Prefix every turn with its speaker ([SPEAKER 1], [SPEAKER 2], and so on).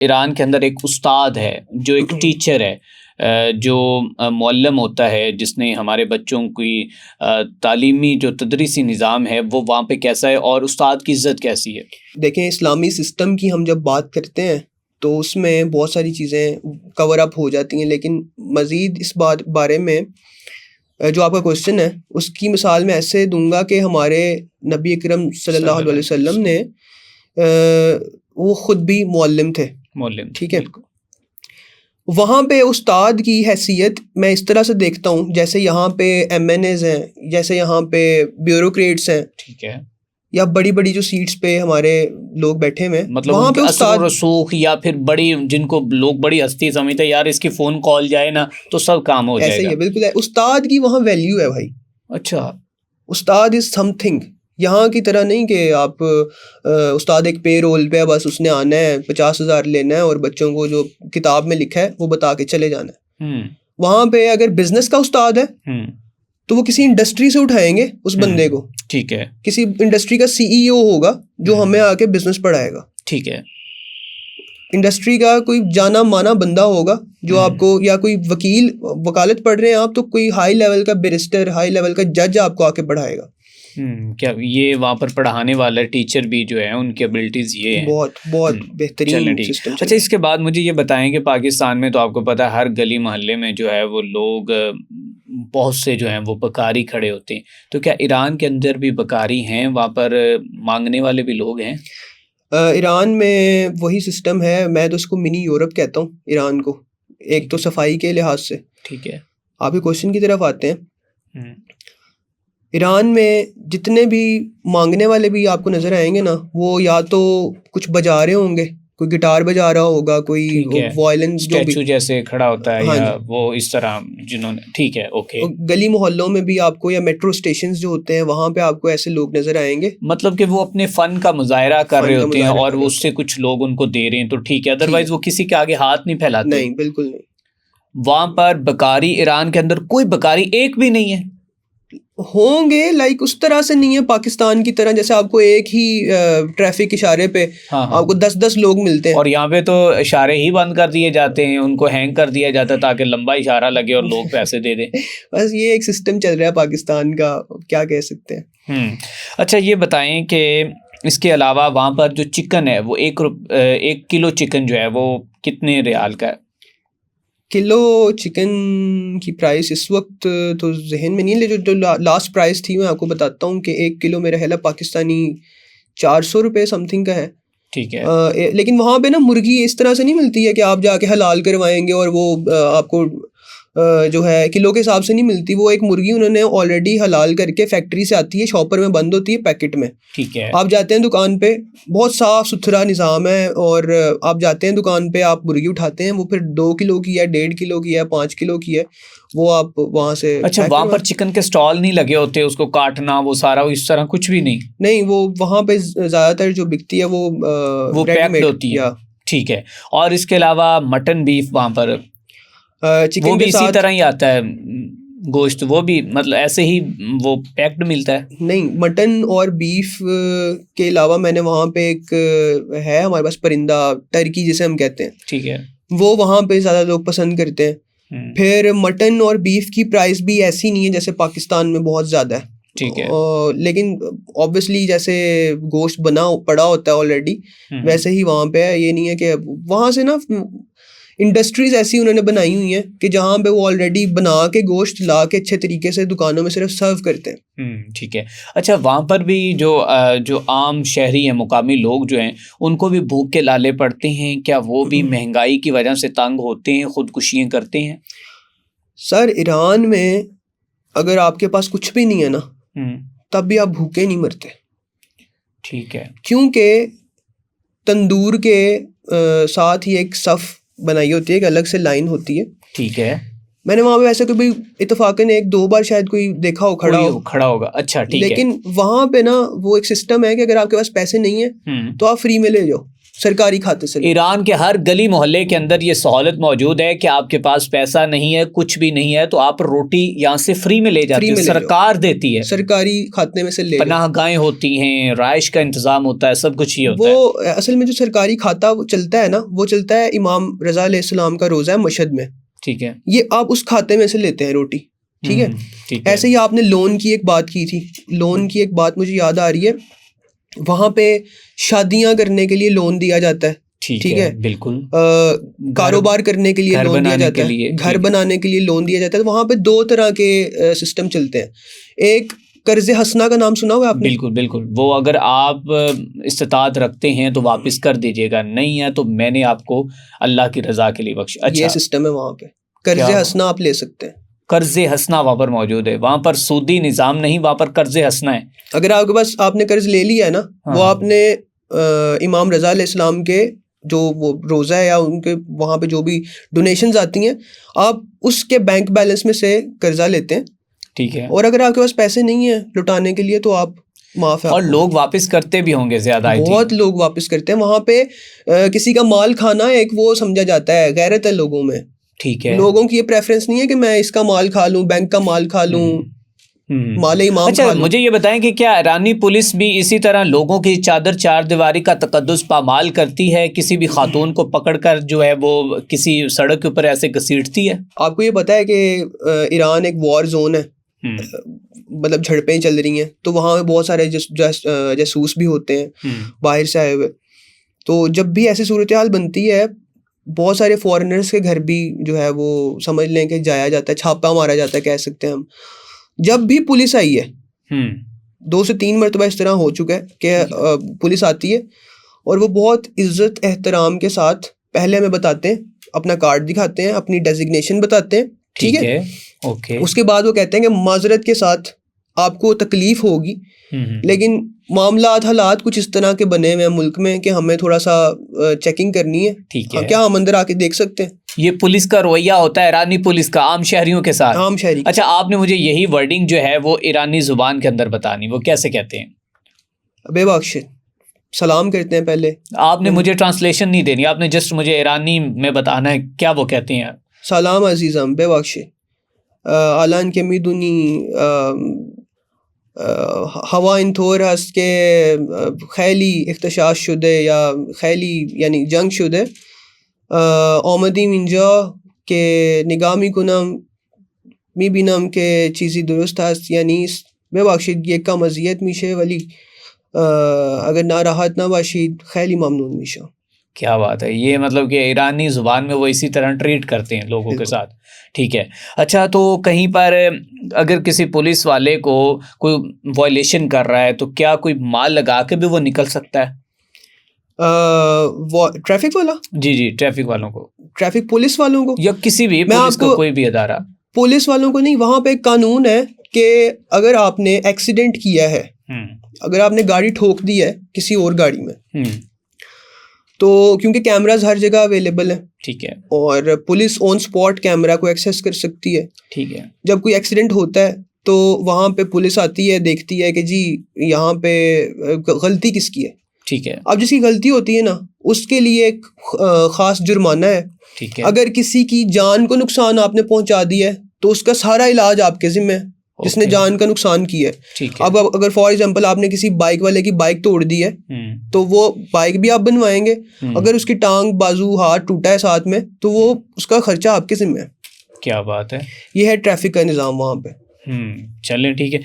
[SPEAKER 1] Iran के अंदर एक उस्ताद है जो एक टीचर है, जो मुअल्लिम होता है, जिसने हमारे बच्चों की तालीमी जो तदरीसी निज़ाम है वो वहाँ पे कैसा है और उस्ताद की इज़्ज़त कैसी है?
[SPEAKER 2] देखें, इस्लामी सिस्टम की हम जब बात करते हैं तो उसमें बहुत सारी चीज़ें कवर अप हो जाती हैं, लेकिन मज़ीद इस बारे में जो आपका क्वेश्चन है उसकी मिसाल मैं ऐसे दूंगा कि हमारे नबी अकरम सल्लल्लाहु अलैहि वसल्लम ने वो ख़ुद भी मुअल्लिम थे, ठीक है। वहाँ पे उस्ताद की हैसियत मैं इस तरह से देखता हूँ, जैसे यहाँ पे MNAs हैं, जैसे यहाँ पे ब्यूरोक्रेट्स हैं,
[SPEAKER 1] ठीक है,
[SPEAKER 2] या बड़ी बड़ी जो सीट्स पे हमारे लोग बैठे हुए हैं,
[SPEAKER 1] मतलब
[SPEAKER 2] वहाँ पे उस्ताद
[SPEAKER 1] रसूख या फिर बड़ी जिनको लोग बड़ी हस्ती समझते हैं, यार इसकी फ़ोन कॉल जाए ना तो सब काम हो जाएगा,
[SPEAKER 2] ऐसे ही है, बिल्कुल है। उस्ताद की वहाँ वैल्यू है भाई।
[SPEAKER 1] अच्छा,
[SPEAKER 2] उस्ताद इज़ समथिंग। यहाँ की तरह नहीं कि आप उस्ताद एक पे रोल पे है, बस उसने आना है, 50,000 लेना है और बच्चों को जो किताब में लिखा है वो बता के चले जाना है। वहाँ पे अगर बिजनेस का उस्ताद है तो वो किसी इंडस्ट्री से उठाएंगे उस बंदे को,
[SPEAKER 1] ठीक है, किसी
[SPEAKER 2] इंडस्ट्री का CEO होगा जो हमें आके बिजनेस पढ़ाएगा,
[SPEAKER 1] ठीक है।
[SPEAKER 2] इंडस्ट्री का कोई जाना माना बंदा होगा जो आपको, या कोई वकील वकालत पढ़ रहे हैं आप तो कोई हाई लेवल का बैरिस्टर, हाई लेवल का जज आपको आके पढ़ाएगा।
[SPEAKER 1] क्या ये वहाँ पर पढ़ाने वाला टीचर भी जो है उनकी एबिलिटीज़ ये हैं,
[SPEAKER 2] बहुत बेहतरीन सिस्टम।
[SPEAKER 1] अच्छा, इसके बाद मुझे ये बताएं कि पाकिस्तान में तो आपको पता है हर गली मोहल्ले में जो है वो लोग बहुत से जो हैं वो बकारी खड़े होते हैं, तो क्या ईरान के अंदर भी बकारी हैं, वहाँ पर मांगने वाले भी लोग हैं?
[SPEAKER 2] ईरान में वही सिस्टम है, मैं तो इसको मिनी यूरोप कहता हूँ ईरान को, एक तो सफाई के लिहाज से।
[SPEAKER 1] ठीक है,
[SPEAKER 2] आपके क्वेश्चन की तरफ आते हैं। ईरान में जितने भी मांगने वाले भी आपको नज़र आएंगे ना, वो या तो कुछ बजा रहे होंगे, कोई गिटार बजा रहा होगा, कोई वायलिन जो भी
[SPEAKER 1] जैसे खड़ा होता है, या वो इस तरह जिन्होंने, ठीक है, ओके।
[SPEAKER 2] गली मोहल्लों में भी आपको, या मेट्रो स्टेशन जो होते हैं वहाँ पे आपको ऐसे लोग नज़र आएंगे,
[SPEAKER 1] मतलब कि वो अपने फ़न का मुजाहरा कर रहे होते हैं और वो उससे कुछ लोग उनको दे रहे हैं तो ठीक है, अदरवाइज वो किसी के आगे हाथ नहीं फैलाते।
[SPEAKER 2] नहीं, बिल्कुल नहीं।
[SPEAKER 1] वहाँ पर बकारी, ईरान के अंदर कोई बकारी एक भी नहीं है?
[SPEAKER 2] होंगे, लाइक उस तरह से नहीं है पाकिस्तान की तरह, जैसे आपको एक ही ट्रैफिक इशारे पे आपको 10-10 लोग मिलते हैं,
[SPEAKER 1] और यहाँ पे तो इशारे ही बंद कर दिए जाते हैं, उनको हैंग कर दिया जाता है ताकि लंबा इशारा लगे और लोग पैसे दे दें।
[SPEAKER 2] बस ये एक सिस्टम चल रहा है पाकिस्तान का, क्या कह सकते हैं।
[SPEAKER 1] अच्छा, ये बताएं कि इसके अलावा वहाँ पर जो चिकन है वो 1 किलो चिकन जो है वो कितने रियाल का है?
[SPEAKER 2] किलो चिकन की प्राइस इस वक्त तो जहन में नहीं है, जो लास्ट प्राइस थी मैं आपको बताता हूँ कि 1 किलो मेरा है पाकिस्तानी 400 रुपये समथिंग का है।
[SPEAKER 1] ठीक है।
[SPEAKER 2] लेकिन वहाँ पे ना मुर्गी इस तरह से नहीं मिलती है कि आप जाके हलाल करवाएंगे और वो आपको जो है किलो के हिसाब से नहीं मिलती। वो एक मुर्गी उन्होंने ऑलरेडी हलाल करके फैक्ट्री से आती है, शॉपर में बंद होती है पैकेट में।
[SPEAKER 1] ठीक है।
[SPEAKER 2] आप जाते हैं दुकान पे, बहुत साफ़ सुथरा निज़ाम है, और आप जाते हैं दुकान पे, आप मुर्गी उठाते हैं, वो फिर 2 किलो की है, 1.5 किलो की है, 5 किलो की है, वो आप वहाँ से।
[SPEAKER 1] अच्छा, वहाँ पर चिकन के स्टॉल नहीं लगे होते उसको काटना, वो सारा इस तरह कुछ भी नहीं?
[SPEAKER 2] नहीं, वो वहाँ पे ज़्यादातर जो बिकती है वो
[SPEAKER 1] पैक्ड होती है। ठीक है। और इसके अलावा मटन बीफ वहाँ पर
[SPEAKER 2] चिकन
[SPEAKER 1] वो भी
[SPEAKER 2] के
[SPEAKER 1] इसी
[SPEAKER 2] साथ
[SPEAKER 1] तरह ही आता है गोश्त, वो भी मतलब ऐसे ही वो पैक्ड मिलता है?
[SPEAKER 2] नहीं, मटन और बीफ के अलावा मैंने वहाँ पे एक है हमारे पास परिंदा, टर्की जिसे हम कहते हैं।
[SPEAKER 1] ठीक है।
[SPEAKER 2] वो वहाँ पे ज़्यादा लोग पसंद करते हैं। फिर मटन और बीफ की प्राइस भी ऐसी नहीं है जैसे पाकिस्तान में बहुत ज़्यादा है।
[SPEAKER 1] ठीक है।
[SPEAKER 2] लेकिन ऑब्वियसली जैसे गोश्त बना पड़ा होता है ऑलरेडी, वैसे ही वहाँ पे है। ये नहीं है कि वहाँ से ना इंडस्ट्रीज ऐसी उन्होंने बनाई हुई हैं कि जहाँ पे वो ऑलरेडी बना के गोश्त ला के अच्छे तरीके से दुकानों में सिर्फ सर्व करते हैं।
[SPEAKER 1] ठीक है। अच्छा, वहाँ पर भी जो आम शहरी हैं, मुकामी लोग जो हैं, उनको भी भूख के लाले पड़ते हैं क्या? वो भी महंगाई की वजह से तंग होते हैं, खुदकुशियाँ करते हैं?
[SPEAKER 2] सर, ईरान में अगर आपके पास कुछ भी नहीं है ना, तब भी आप भूखे नहीं मरते।
[SPEAKER 1] ठीक है।
[SPEAKER 2] क्योंकि तंदूर के साथ ही एक सफ़ बनाई होती है, एक अलग से लाइन होती है।
[SPEAKER 1] ठीक है।
[SPEAKER 2] मैंने वहाँ पे वैसे कभी इत्तेफाकन 1-2 बार शायद कोई देखा हो, खड़ा
[SPEAKER 1] होगा। अच्छा, ठीक है।
[SPEAKER 2] लेकिन वहाँ पे ना वो एक सिस्टम है कि अगर आपके पास पैसे नहीं है तो आप फ्री में ले जाओ। सरकारी खाते से।
[SPEAKER 1] ईरान के हर गली मोहल्ले के अंदर ये सहूलत मौजूद है कि आपके पास पैसा नहीं है, कुछ भी नहीं है, तो आप रोटी यहाँ से फ्री में ले जाते हैं, सरकार देती है,
[SPEAKER 2] सरकारी खाते में से ले,
[SPEAKER 1] पनाहगाहें होती हैं, राइश का इंतजाम होता है, सब कुछ ये होता है।
[SPEAKER 2] वो असल में जो सरकारी खाता वो चलता है ना, वो चलता है इमाम रज़ा अलैहिस्सलाम का रोज़ा है मशहद में,
[SPEAKER 1] ठीक है,
[SPEAKER 2] ये आप उस खाते में से लेते हैं रोटी, ठीक है।
[SPEAKER 1] ठीक है।
[SPEAKER 2] ऐसे ही आपने लोन की एक बात की थी, लोन की एक बात मुझे याद आ रही है, वहाँ पे शादियां करने के लिए लोन दिया जाता है, ठीक है,
[SPEAKER 1] बिल्कुल,
[SPEAKER 2] कारोबार करने के लिए लोन दिया जाता है, घर बनाने के लिए लोन दिया जाता है। तो वहाँ पे दो तरह के सिस्टम चलते हैं। एक कर्ज हसना का नाम सुना हुआ आपने?
[SPEAKER 1] बिल्कुल बिल्कुल, वो अगर आप इस्तात रखते हैं तो वापस कर दीजिएगा, नहीं है तो मैंने आपको अल्लाह की रजा के लिए बख्श। अच्छा,
[SPEAKER 2] ये सिस्टम है वहाँ पे, कर्ज हसना आप ले सकते हैं।
[SPEAKER 1] कर्ज हसना वहाँ पर मौजूद है, वहाँ पर सूदी निज़ाम नहीं, वहाँ पर कर्ज हसना है।
[SPEAKER 2] अगर आपके पास आपने कर्ज ले लिया है ना, वो आपने इमाम रज़ा अलैहिस्सलाम के जो वो रोज़ा है या उनके वहाँ पे जो भी डोनेशंस आती हैं, आप उसके बैंक बैलेंस में से कर्जा लेते हैं,
[SPEAKER 1] ठीक है।
[SPEAKER 2] और अगर आपके पास पैसे नहीं है लुटाने के लिए तो आप माफ़ है।
[SPEAKER 1] और लोग वापस करते भी होंगे ज़्यादा,
[SPEAKER 2] बहुत लोग वापस करते हैं। वहाँ पे किसी का माल खाना एक वो समझा जाता है, गैरत है लोगों में,
[SPEAKER 1] ठीक है।
[SPEAKER 2] लोगों की ये प्रेफरेंस नहीं है कि मैं इसका माल खा लूँ, बैंक का माल खा लूँ, माले इमाम।
[SPEAKER 1] अच्छा, मुझे ये बताएं कि क्या ईरानी पुलिस भी इसी तरह लोगों की चादर चार दीवारी का तकद्दुस पामाल करती है, किसी भी खातून को पकड़कर जो है वो किसी सड़क के ऊपर ऐसे घसीटती है?
[SPEAKER 2] आपको ये पता है कि ईरान एक वॉर जोन है, मतलब झड़पें चल रही हैं, तो वहाँ पे बहुत सारे जासूस भी होते हैं बाहर से आए हुए। तो जब भी ऐसी सूरत हाल बनती है, बहुत सारे फॉरेनर्स के घर भी जो है वो समझ लें कि जाया जाता है, छापा मारा जाता है, कह सकते हैं हम। जब भी पुलिस आई है, 2 से 3 मरतबा इस तरह हो चुका है कि पुलिस आती है और वो बहुत इज्जत एहतराम के साथ पहले हमें बताते हैं, अपना कार्ड दिखाते हैं, अपनी डेजिग्नेशन बताते हैं, ठीक है,
[SPEAKER 1] ओके।
[SPEAKER 2] उसके बाद वो कहते हैं कि माजरत के साथ आपको तकलीफ होगी, लेकिन मामलात हालात कुछ इस तरह के बने हुए हैं मुल्क में कि हमें थोड़ा सा चेकिंग करनी है,
[SPEAKER 1] ठीक है,
[SPEAKER 2] क्या हम अंदर आके देख सकते हैं? ये
[SPEAKER 1] पुलिस का रवैया होता है ईरानी पुलिस का आम शहरियों के साथ,
[SPEAKER 2] आम शहरी।
[SPEAKER 1] अच्छा, आपने मुझे यही वर्डिंग जो है वो ईरानी जुबान के अंदर बतानी, वो कैसे कहते हैं?
[SPEAKER 2] बेबख्श सलाम करते हैं पहले।
[SPEAKER 1] आपने मुझे ट्रांसलेशन नहीं देनी, आपने जस्ट मुझे ईरानी में बताना है क्या वो कहते हैं।
[SPEAKER 2] सलाम अजीज़म बेबख्श आलान के मिदुनी हवा इन थोर हस्त के खैली इख्तशाश शुदे या खैली यानी जंग शुदे आमदीम इंजा के निगामी कुनम मी बिनम के चीज़ी दुरुस्त हस्त यानी बेबख्शिद ये कम अजियत मीशे वली अगर ना राहत ना बाशीद खैली मामनून मीशा।
[SPEAKER 1] क्या बात है, ये मतलब कि ईरानी ज़ुबान में वो इसी तरह ट्रीट करते हैं लोगों के साथ, ठीक है। अच्छा, तो कहीं पर अगर किसी पुलिस वाले को कोई वायलेशन कर रहा है तो क्या कोई माल लगा के भी वो निकल सकता है?
[SPEAKER 2] ट्रैफिक वाला?
[SPEAKER 1] जी, ट्रैफिक वालों को,
[SPEAKER 2] ट्रैफिक पुलिस वालों को,
[SPEAKER 1] या किसी भी पुलिस को, कोई भी अदारा?
[SPEAKER 2] पुलिस वालों को नहीं, वहाँ पे एक कानून है कि अगर आपने एक्सीडेंट किया है, अगर आपने गाड़ी ठोक दी है किसी और गाड़ी में, तो क्योंकि कैमरास हर जगह अवेलेबल है, ठीक है, और पुलिस ऑन स्पॉट कैमरा को एक्सेस कर सकती है, ठीक है। जब कोई एक्सीडेंट होता है तो वहाँ पे पुलिस आती है, देखती है कि जी यहाँ पे गलती किसकी है, ठीक है। अब जिसकी गलती होती है ना, उसके लिए एक ख़ास जुर्माना है, ठीक है। अगर किसी की जान को नुकसान आपने पहुँचा दिया है तो उसका सारा इलाज आपके ज़िम्मे है, जिसने जान का नुकसान किया है, ठीक है। अब अगर फॉर एग्जांपल आपने किसी बाइक वाले की बाइक तोड़ दी है, तो वो बाइक भी आप बनवाएंगे, अगर उसकी टांग बाजू हाथ टूटा है साथ में तो वो उसका खर्चा आपके ज़िम्मे है।
[SPEAKER 1] क्या बात है,
[SPEAKER 2] ये है ट्रैफिक का निज़ाम वहाँ पे।
[SPEAKER 1] चलें, ठीक है।